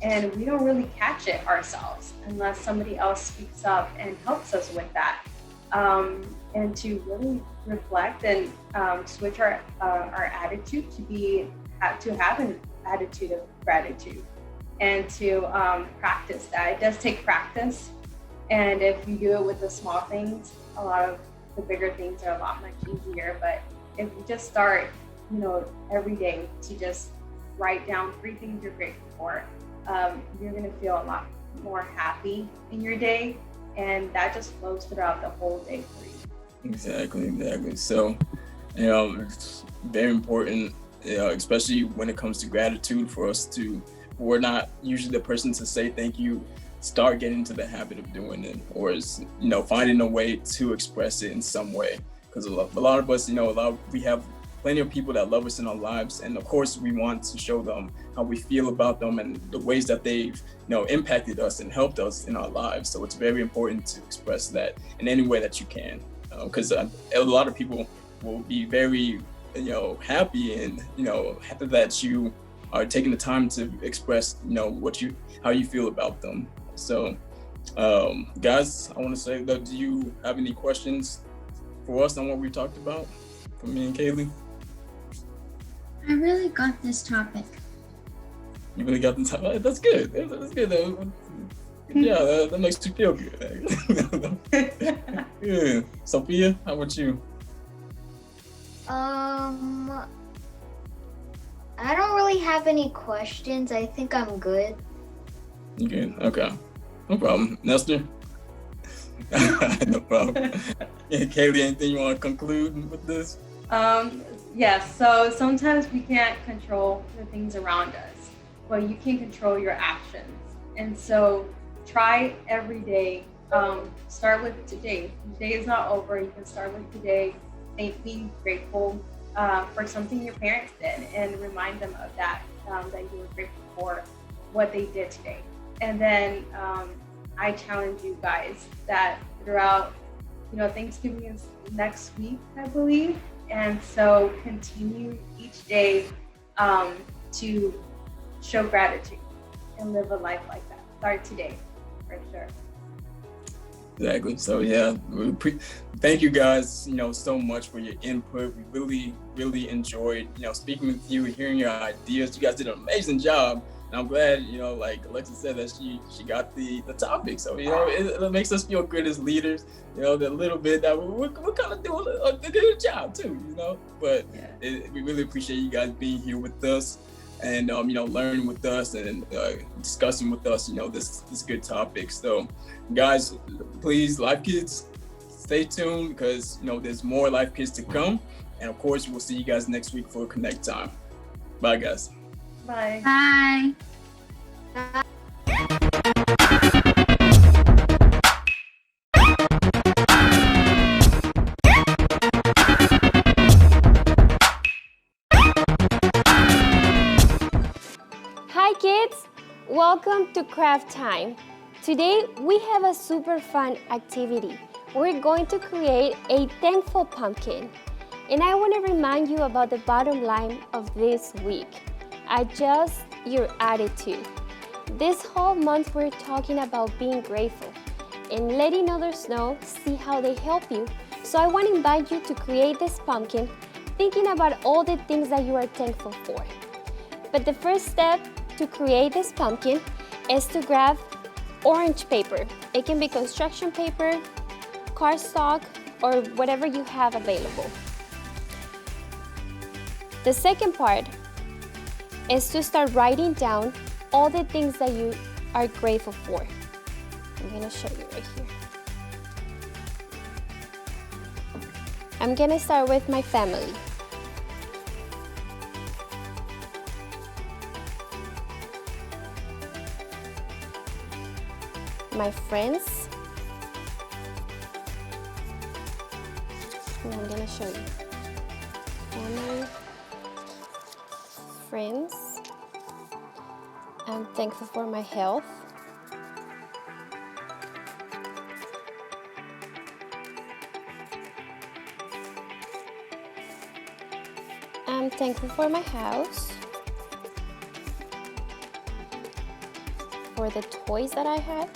Speaker 11: and we don't really catch it ourselves unless somebody else speaks up and helps us with that. And to really reflect and switch our attitude to have an attitude of gratitude and to practice that. It does take practice. And if you do it with the small things, a lot of the bigger things are a lot much easier. But if you just start, you know, every day to just write down 3 things you're grateful for, you're gonna feel a lot more happy in your day. And that just flows throughout the whole day for you.
Speaker 10: Exactly. So, you know, it's very important, you know, especially when it comes to gratitude, we're not usually the person to say thank you. Start getting into the habit of doing it, or is, you know, finding a way to express it in some way. Because a lot of us, you know, we have plenty of people that love us in our lives, and of course we want to show them how we feel about them and the ways that they've, you know, impacted us and helped us in our lives. So it's very important to express that in any way that you can, because a lot of people will be very, you know, happy and, you know, happy that you are taking the time to express, you know, how you feel about them. So, guys, I want to say that, do you have any questions for us on what we talked about, for me and Kaylee?
Speaker 13: I really got this topic.
Speaker 10: You really got the topic? That's good. That's good. Yeah, that makes you feel good. Yeah. Sophia, how about you?
Speaker 7: I don't really have any questions. I think I'm good.
Speaker 10: You good? Okay. No problem. Nestor? No problem. Yeah, Kaylee, anything you want to conclude with this?
Speaker 11: Yes, so sometimes we can't control the things around us. but you can control your actions. And so try every day. Start with today. Today is not over. You can start with today. Being grateful for something your parents did, and remind them of that, that you were grateful for what they did today. And then I challenge you guys that throughout, Thanksgiving is next week, I believe. And so continue each day to show gratitude and live a life like that. Start today, for sure.
Speaker 10: Exactly. So yeah, thank you guys, so much for your input. We really enjoyed, speaking with you, hearing your ideas. You guys did an amazing job. And I'm glad, like Alexa said, that she got the topic. So, it makes us feel good as leaders, the little bit that we're kind of doing a good job too, But we really appreciate you guys being here with us and, learning with us and discussing with us, this good topic. So, guys, please, LifeKids, stay tuned because, there's more LifeKids to come. And, of course, we'll see you guys next week for Connect Time. Bye, guys.
Speaker 11: Bye.
Speaker 13: Bye.
Speaker 2: Hi kids, welcome to Craft Time. Today we have a super fun activity. We're going to create a thankful pumpkin. And I want to remind you about the bottom line of this week. Adjust your attitude. This whole month we're talking about being grateful and letting others know, see how they help you. So I want to invite you to create this pumpkin thinking about all the things that you are thankful for. But the first step to create this pumpkin is to grab orange paper. It can be construction paper, cardstock, or whatever you have available. The second part is to start writing down all the things that you are grateful for. I'm gonna show you right here. I'm gonna start with my family. My friends. And I'm gonna show you. Family. Friends. I'm thankful for my health. I'm thankful for my house. For the toys that I have.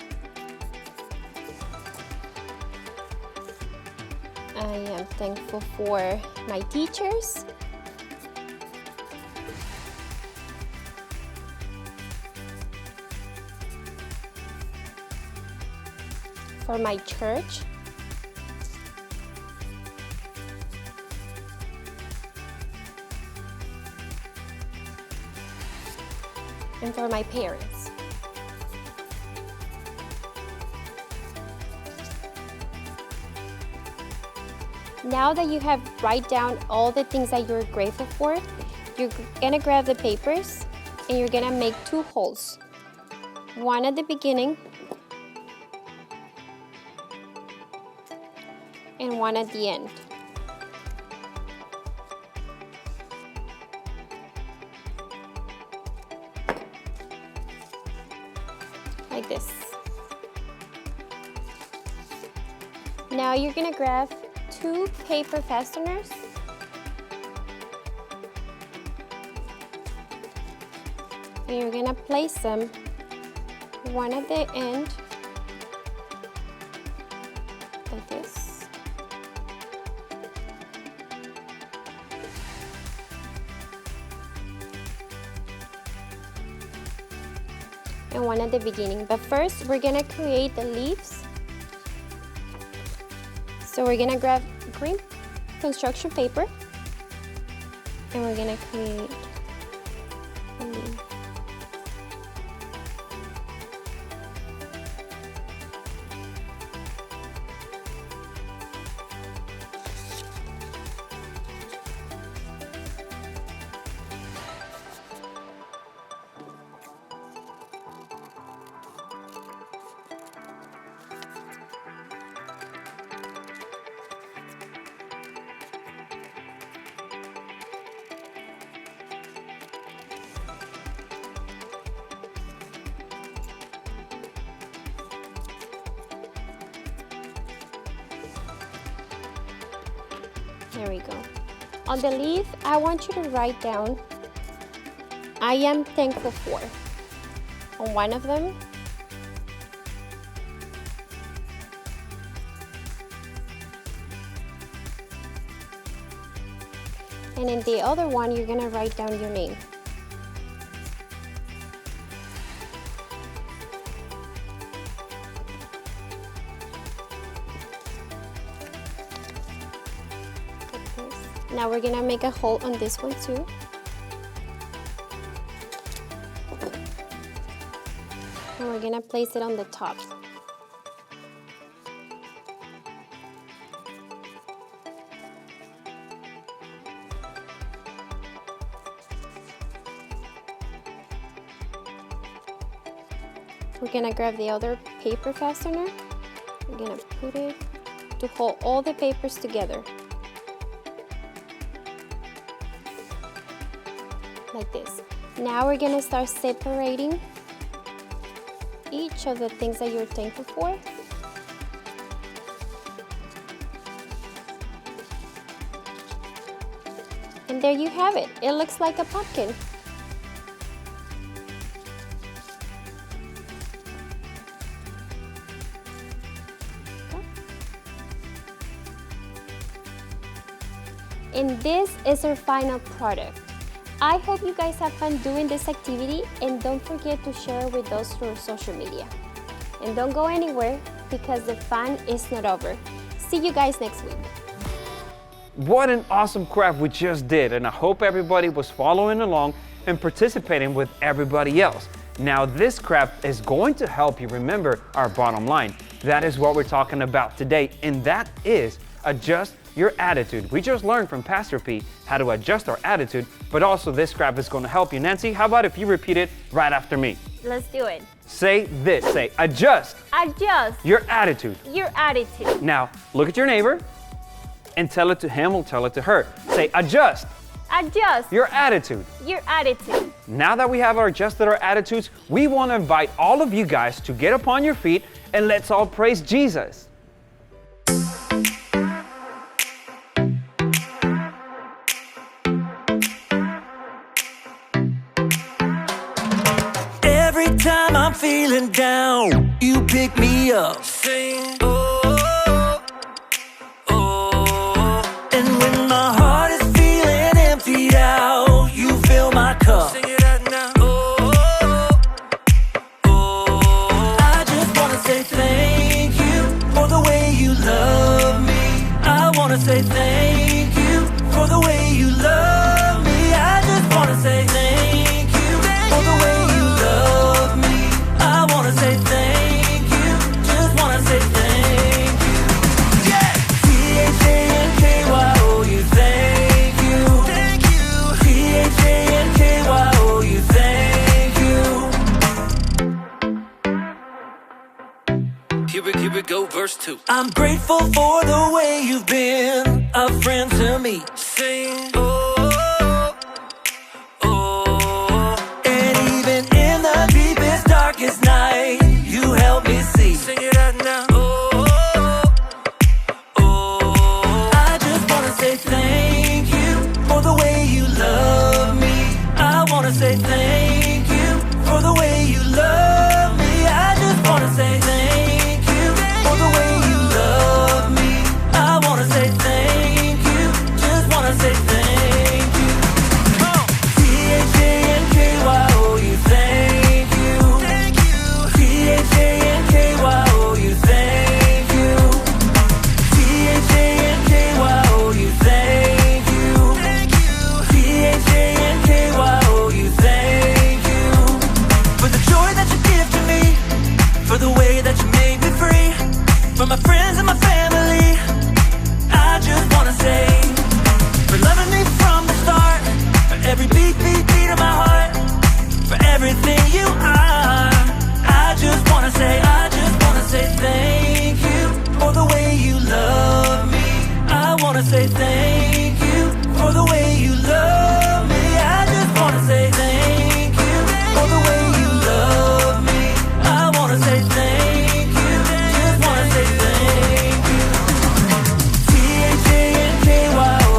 Speaker 2: I am thankful for my teachers. For my church. And for my parents. Now that you have write down all the things that you're grateful for, you're gonna grab the papers and you're gonna make 2 holes. One at the beginning and one at the end. Like this. Now you're gonna grab 2 paper fasteners. And you're gonna place them one at the end, like this. And one at the beginning. But first, we're gonna create the leaves. So we're gonna grab green construction paper and we're gonna create a leaf. There we go. On the leaf, I want you to write down, I am thankful for, on one of them. And in the other one, you're gonna write down your name. Now we're gonna make a hole on this one too. And we're gonna place it on the top. We're gonna grab the other paper fastener. We're gonna put it to hold all the papers together. Like this. Now we're gonna start separating each of the things that you're thankful for. And there you have it. It looks like a pumpkin. And this is our final product. I hope you guys have fun doing this activity, and don't forget to share it with us through social media. And don't go anywhere because the fun is not over. See you guys next week.
Speaker 1: What an awesome craft we just did, and I hope everybody was following along and participating with everybody else. Now this craft is going to help you remember our bottom line. That is what we're talking about today, and that is adjust your attitude. We just learned from Pastor P how to adjust our attitude, but also this craft is going to help you. Nancy, how about if you repeat it right after me?
Speaker 2: Let's do it.
Speaker 1: Say this, say adjust.
Speaker 2: Adjust
Speaker 1: Your attitude.
Speaker 2: your attitude.
Speaker 1: Now, look at your neighbor and tell it to him or tell it to her. Say adjust
Speaker 2: Adjust
Speaker 1: your attitude.
Speaker 2: your attitude.
Speaker 1: Now that we have adjusted our attitudes, we want to invite all of you guys to get upon your feet and let's all praise Jesus.
Speaker 3: Every time I'm feeling down, you pick me up. Sing, oh, oh. And when my heart is feeling emptied out, you fill my cup. Sing it out now. Oh, oh. I just wanna say thank you for the way you love me. I wanna say thank you for the way you love me. I just wanna say thank you for the way you love me. I wanna say thank you, just wanna say thank you. Yeah! T-H-A-N-K-Y-O-U, thank you. Thank you. T-H-A-N-K-Y-O-U, thank you. Here we go, verse 2. I'm grateful for the way you've been a friend to me. Sing, oh, oh. And even in the deepest, darkest night, you help me see. Sing it out now. Oh, oh. I just wanna say thank you for the way you love me. I wanna say thank you for the way you love me. I just wanna say thank you for the way you love me. I wanna say thank you, just wanna say thank you. T-H-A-N-K-Y-O-U, thank you. Thank you. T-H-A-N-K-Y-O-U, thank you. T-H-A-N-K-Y-O-U, thank you. Thank you. T-H-A-N-K-Y-O-U, thank you. For the joy that you give to me, for the way that you made me free, for my friends and my family, I just wanna say, for loving me from the start, for every beat, beat, beat of my heart, for everything you are. I just wanna say thank you for the way you love me. I wanna say thank you for the way you love me. I just wanna say thank you for the way you love me. I wanna say thank you, just wanna say thank you. T-H-A-N-K-Y-O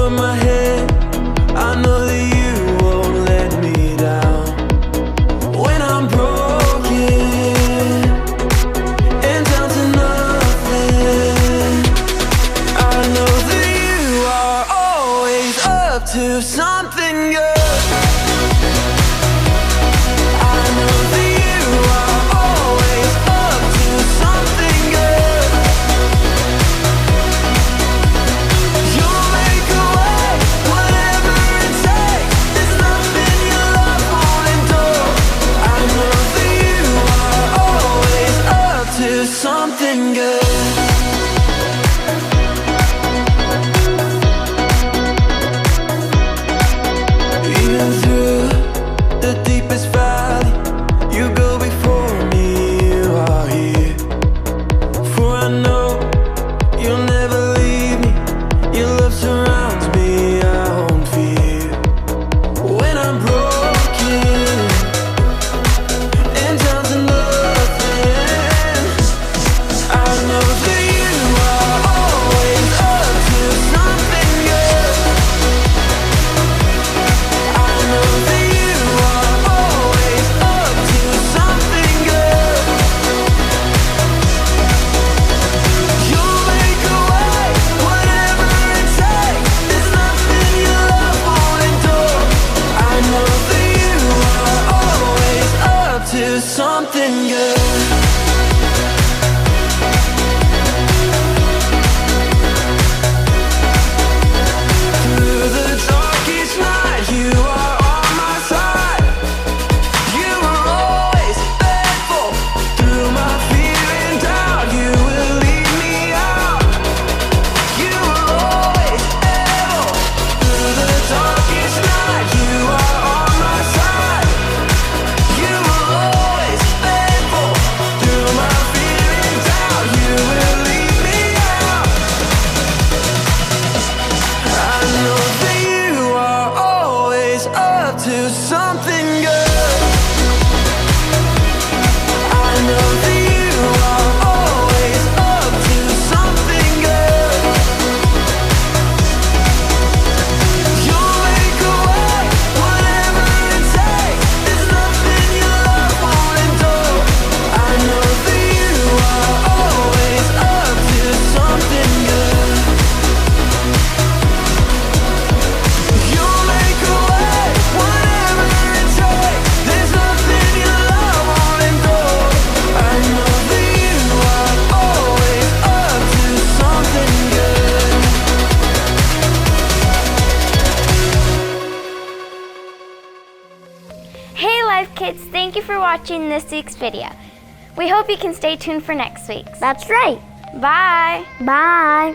Speaker 3: of my head. I know that you won't let me down. When I'm broken and down to nothing, I know that you are always up to something good. I know that you are always up to something good. You'll make a way, whatever it takes. There's nothing your love won't endure. I know that you are always up to something good. Even through the deepest valley, you go before me, you are here. For I know you'll never leave me. Your love surrounds me, I won't fear. When I'm broken and down to nothing, I know that you are always up to something good. I know that you are always up to something good. You'll make a way, whatever it takes. There's nothing your love won't endure. I know that you are always up to something good. Through the darkest night, you are on my side. You were always faithful. Through my fear and doubt, you will lead me out. You were always able. Through the darkest night, you are on my side. You were always faithful. Through my fear and doubt, you will lead me out. I know that you are always up to something good. I know that you are always up to something good. You'll make a way, whatever it takes. There's nothing your love won't endure. I know that you are always up to something good. You'll make a way, whatever it takes. There's nothing your love won't endure. I know that you are always up to something good.
Speaker 2: Hey Life Kids, thank you for watching this week's video. We hope you can stay tuned for next week's.
Speaker 12: That's right.
Speaker 2: Bye.
Speaker 12: Bye.